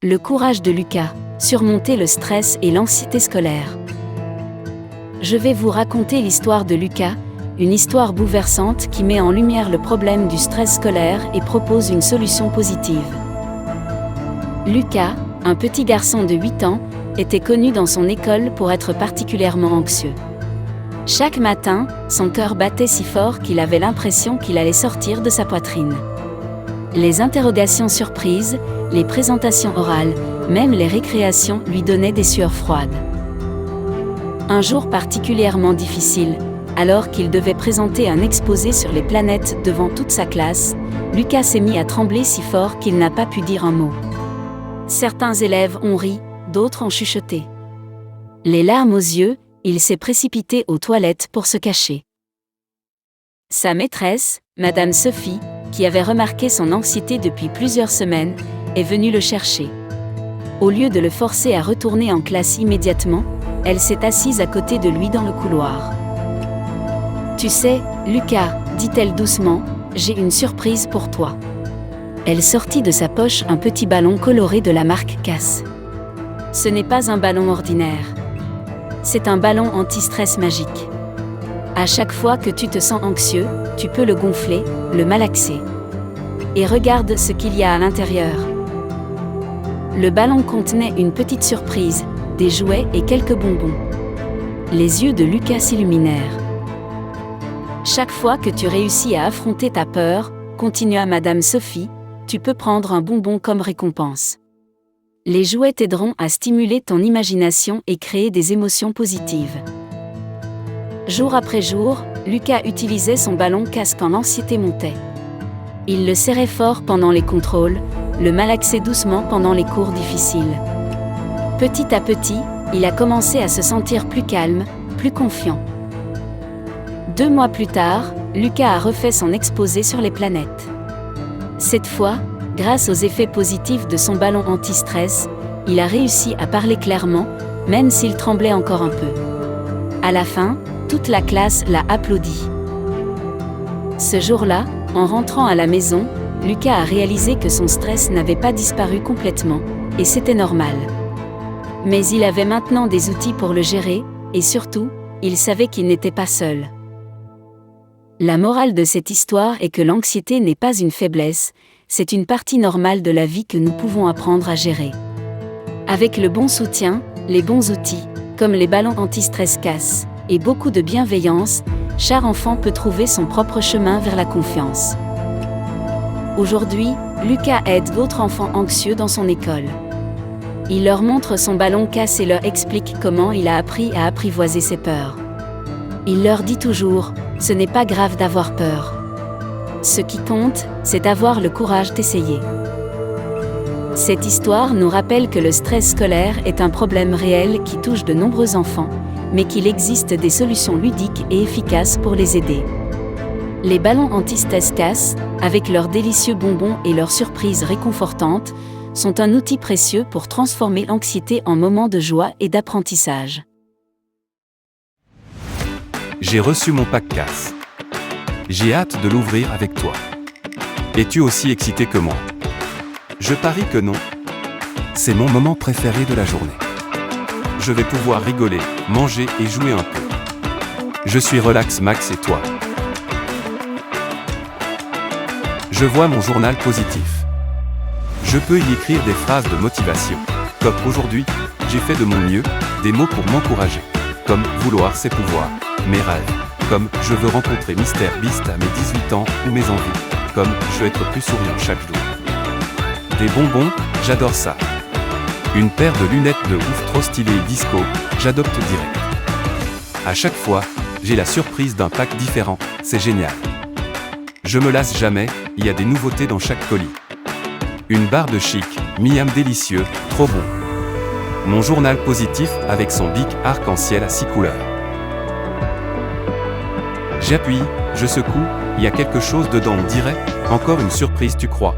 Le courage de Lucas, surmonter le stress et l'anxiété scolaire. Je vais vous raconter l'histoire de Lucas, une histoire bouleversante qui met en lumière le problème du stress scolaire et propose une solution positive. Lucas, un petit garçon de 8 ans, était connu dans son école pour être particulièrement anxieux. Chaque matin, son cœur battait si fort qu'il avait l'impression qu'il allait sortir de sa poitrine. Les interrogations surprises, les présentations orales, même les récréations lui donnaient des sueurs froides. Un jour particulièrement difficile, alors qu'il devait présenter un exposé sur les planètes devant toute sa classe, Lucas s'est mis à trembler si fort qu'il n'a pas pu dire un mot. Certains élèves ont ri, d'autres ont chuchoté. Les larmes aux yeux, il s'est précipité aux toilettes pour se cacher. Sa maîtresse, Madame Sophie, qui avait remarqué son anxiété depuis plusieurs semaines, est venue le chercher. Au lieu de le forcer à retourner en classe immédiatement, elle s'est assise à côté de lui dans le couloir. « Tu sais, Lucas, dit-elle doucement, j'ai une surprise pour toi. » Elle sortit de sa poche un petit ballon coloré de la marque Cass. Ce n'est pas un ballon ordinaire. C'est un ballon anti-stress magique. À chaque fois que tu te sens anxieux, tu peux le gonfler, le malaxer. Et regarde ce qu'il y a à l'intérieur. Le ballon contenait une petite surprise, des jouets et quelques bonbons. Les yeux de Lucas s'illuminèrent. Chaque fois que tu réussis à affronter ta peur, continua Madame Sophie, tu peux prendre un bonbon comme récompense. Les jouets t'aideront à stimuler ton imagination et créer des émotions positives. Jour après jour, Lucas utilisait son ballon Cass quand l'anxiété montait. Il le serrait fort pendant les contrôles, le malaxait doucement pendant les cours difficiles. Petit à petit, il a commencé à se sentir plus calme, plus confiant. 2 mois plus tard, Lucas a refait son exposé sur les planètes. Cette fois, grâce aux effets positifs de son ballon anti-stress, il a réussi à parler clairement, même s'il tremblait encore un peu. À la fin, toute la classe l'a applaudi. Ce jour-là, en rentrant à la maison, Lucas a réalisé que son stress n'avait pas disparu complètement, et c'était normal. Mais il avait maintenant des outils pour le gérer, et surtout, il savait qu'il n'était pas seul. La morale de cette histoire est que l'anxiété n'est pas une faiblesse, c'est une partie normale de la vie que nous pouvons apprendre à gérer. Avec le bon soutien, les bons outils, comme les ballons anti-stress Cass, et beaucoup de bienveillance, chaque enfant peut trouver son propre chemin vers la confiance. Aujourd'hui, Lucas aide d'autres enfants anxieux dans son école. Il leur montre son ballon Cass et leur explique comment il a appris à apprivoiser ses peurs. Il leur dit toujours, ce n'est pas grave d'avoir peur. Ce qui compte, c'est d'avoir le courage d'essayer. Cette histoire nous rappelle que le stress scolaire est un problème réel qui touche de nombreux enfants, mais qu'il existe des solutions ludiques et efficaces pour les aider. Les ballons anti-stress Cass, avec leurs délicieux bonbons et leurs surprises réconfortantes, sont un outil précieux pour transformer l'anxiété en moments de joie et d'apprentissage. J'ai reçu mon pack Cass. J'ai hâte de l'ouvrir avec toi. Es-tu aussi excité que moi? Je parie que non. C'est mon moment préféré de la journée. Je vais pouvoir rigoler, manger et jouer un peu. Je suis relax max et toi? Je vois mon journal positif. Je peux y écrire des phrases de motivation. Comme aujourd'hui, j'ai fait de mon mieux, des mots pour m'encourager. Comme vouloir ses pouvoirs, mes rêves. Comme je veux rencontrer Mr Beast à mes 18 ans ou mes envies. Comme je veux être plus souriant chaque jour. Des bonbons, j'adore ça. Une paire de lunettes de ouf trop stylées et disco, j'adopte direct. À chaque fois, j'ai la surprise d'un pack différent, c'est génial. Je me lasse jamais, il y a des nouveautés dans chaque colis. Une barre de chic, miam délicieux, trop bon. Mon journal positif avec son bic arc-en-ciel à 6 couleurs. J'appuie, je secoue, il y a quelque chose dedans on dirait, encore une surprise tu crois.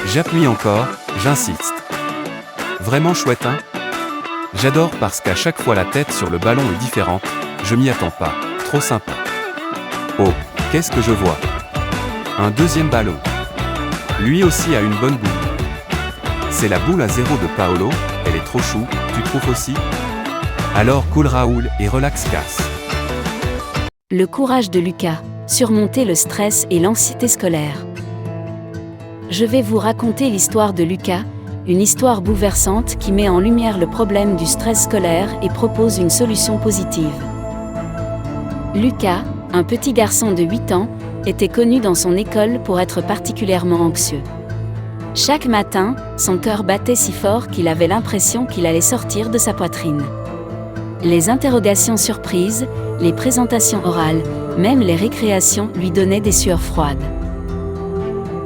J'appuie encore, j'insiste. Vraiment chouette hein? J'adore parce qu'à chaque fois la tête sur le ballon est différente, je m'y attends pas, trop sympa. Oh, qu'est-ce que je vois? Un deuxième ballon. Lui aussi a une bonne bouille. C'est la boule à 0 de Paolo, elle est trop chou, tu trouves aussi? Alors cool Raoul et relax Cass. Le courage de Lucas, surmonter le stress et l'anxiété scolaire. Je vais vous raconter l'histoire de Lucas, une histoire bouleversante qui met en lumière le problème du stress scolaire et propose une solution positive. Lucas, un petit garçon de 8 ans, était connu dans son école pour être particulièrement anxieux. Chaque matin, son cœur battait si fort qu'il avait l'impression qu'il allait sortir de sa poitrine. Les interrogations surprises, les présentations orales, même les récréations lui donnaient des sueurs froides.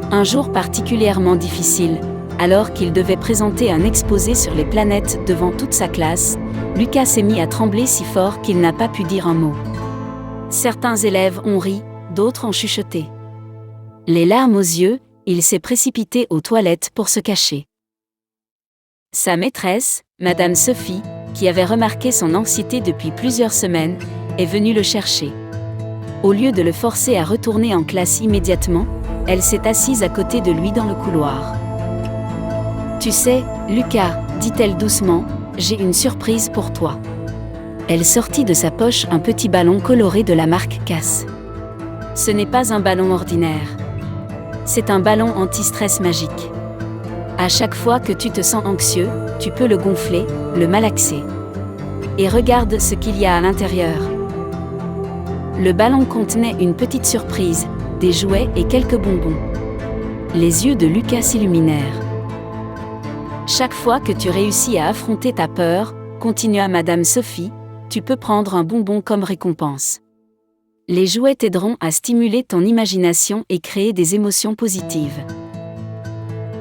Un jour particulièrement difficile, alors qu'il devait présenter un exposé sur les planètes devant toute sa classe, Lucas s'est mis à trembler si fort qu'il n'a pas pu dire un mot. Certains élèves ont ri, d'autres ont chuchoté. Les larmes aux yeux, il s'est précipité aux toilettes pour se cacher. Sa maîtresse, Madame Sophie, qui avait remarqué son anxiété depuis plusieurs semaines, est venue le chercher. Au lieu de le forcer à retourner en classe immédiatement, elle s'est assise à côté de lui dans le couloir. « Tu sais, Lucas, dit-elle doucement, j'ai une surprise pour toi. » Elle sortit de sa poche un petit ballon coloré de la marque Cass. Ce n'est pas un ballon ordinaire. C'est un ballon anti-stress magique. À chaque fois que tu te sens anxieux, tu peux le gonfler, le malaxer. Et regarde ce qu'il y a à l'intérieur. Le ballon contenait une petite surprise, des jouets et quelques bonbons. Les yeux de Lucas s'illuminèrent. Chaque fois que tu réussis à affronter ta peur, continua Madame Sophie, tu peux prendre un bonbon comme récompense. Les jouets t'aideront à stimuler ton imagination et créer des émotions positives.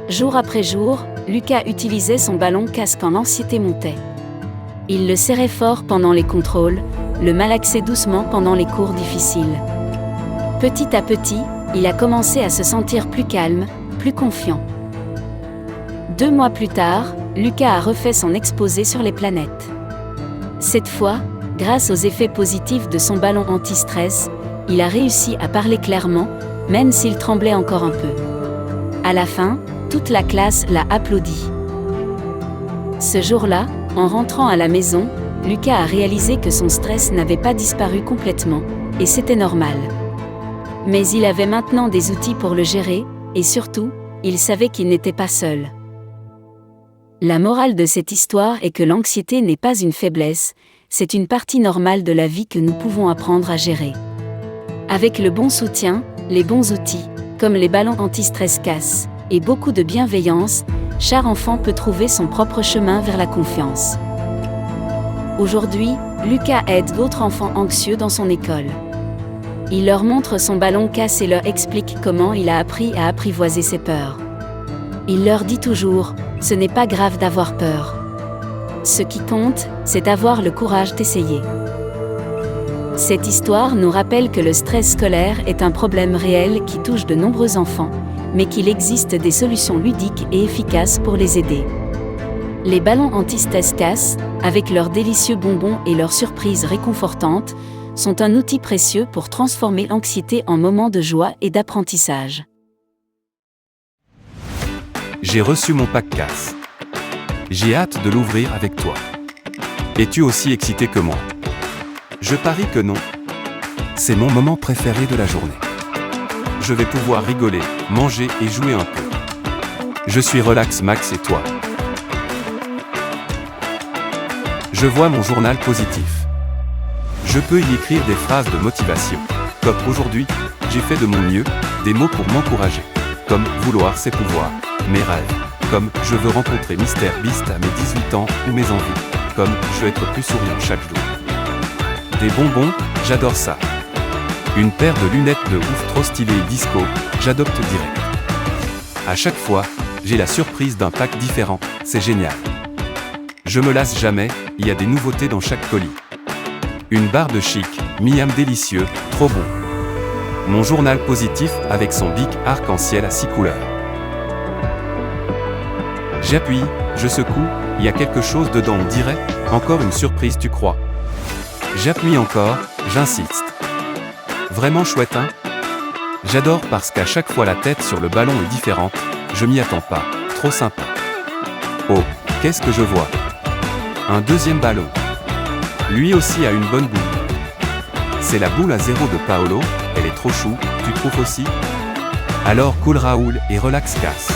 Jour après jour, Lucas utilisait son ballon Cass quand l'anxiété montait. Il le serrait fort pendant les contrôles, le malaxait doucement pendant les cours difficiles. Petit à petit, il a commencé à se sentir plus calme, plus confiant. 2 mois plus tard, Lucas a refait son exposé sur les planètes. Cette fois, grâce aux effets positifs de son ballon anti-stress, il a réussi à parler clairement, même s'il tremblait encore un peu. À la fin, toute la classe l'a applaudi. Ce jour-là, en rentrant à la maison, Lucas a réalisé que son stress n'avait pas disparu complètement, et c'était normal. Mais il avait maintenant des outils pour le gérer, et surtout, il savait qu'il n'était pas seul. La morale de cette histoire est que l'anxiété n'est pas une faiblesse, c'est une partie normale de la vie que nous pouvons apprendre à gérer. Avec le bon soutien, les bons outils, comme les ballons anti-stress Cass, et beaucoup de bienveillance, chaque enfant peut trouver son propre chemin vers la confiance. Aujourd'hui, Lucas aide d'autres enfants anxieux dans son école. Il leur montre son ballon Cass et leur explique comment il a appris à apprivoiser ses peurs. Il leur dit toujours, ce n'est pas grave d'avoir peur. Ce qui compte, c'est d'avoir le courage d'essayer. Cette histoire nous rappelle que le stress scolaire est un problème réel qui touche de nombreux enfants, mais qu'il existe des solutions ludiques et efficaces pour les aider. Les ballons anti-stress Cass, avec leurs délicieux bonbons et leurs surprises réconfortantes, sont un outil précieux pour transformer l'anxiété en moment de joie et d'apprentissage. J'ai reçu mon pack Cass. J'ai hâte de l'ouvrir avec toi. Es-tu aussi excité que moi? Je parie que non. C'est mon moment préféré de la journée. Je vais pouvoir rigoler, manger et jouer un peu. Je suis relax Max et toi? Je vois mon journal positif. Je peux y écrire des phrases de motivation. Comme aujourd'hui, j'ai fait de mon mieux, des mots pour m'encourager. Comme vouloir c'est pouvoir, mes rêves. Comme je veux rencontrer Mr Beast à mes 18 ans ou mes envies. Comme je veux être plus souriant chaque jour. Des bonbons, j'adore ça. Une paire de lunettes de ouf trop stylées et disco, j'adopte direct. À chaque fois, j'ai la surprise d'un pack différent, c'est génial. Je me lasse jamais, il y a des nouveautés dans chaque colis. Une barre de chic, miam délicieux, trop bon. Mon journal positif avec son bic arc-en-ciel à 6 couleurs. J'appuie, je secoue, il y a quelque chose dedans on dirait, encore une surprise tu crois. J'appuie encore, j'insiste. Vraiment chouette hein? J'adore parce qu'à chaque fois la tête sur le ballon est différente, je m'y attends pas, trop sympa. Oh, qu'est-ce que je vois? Un deuxième ballon. Lui aussi a une bonne boule. C'est la boule à 0 de Paolo, elle est trop chou, tu trouves aussi? Alors cool Raoul et relax Cass.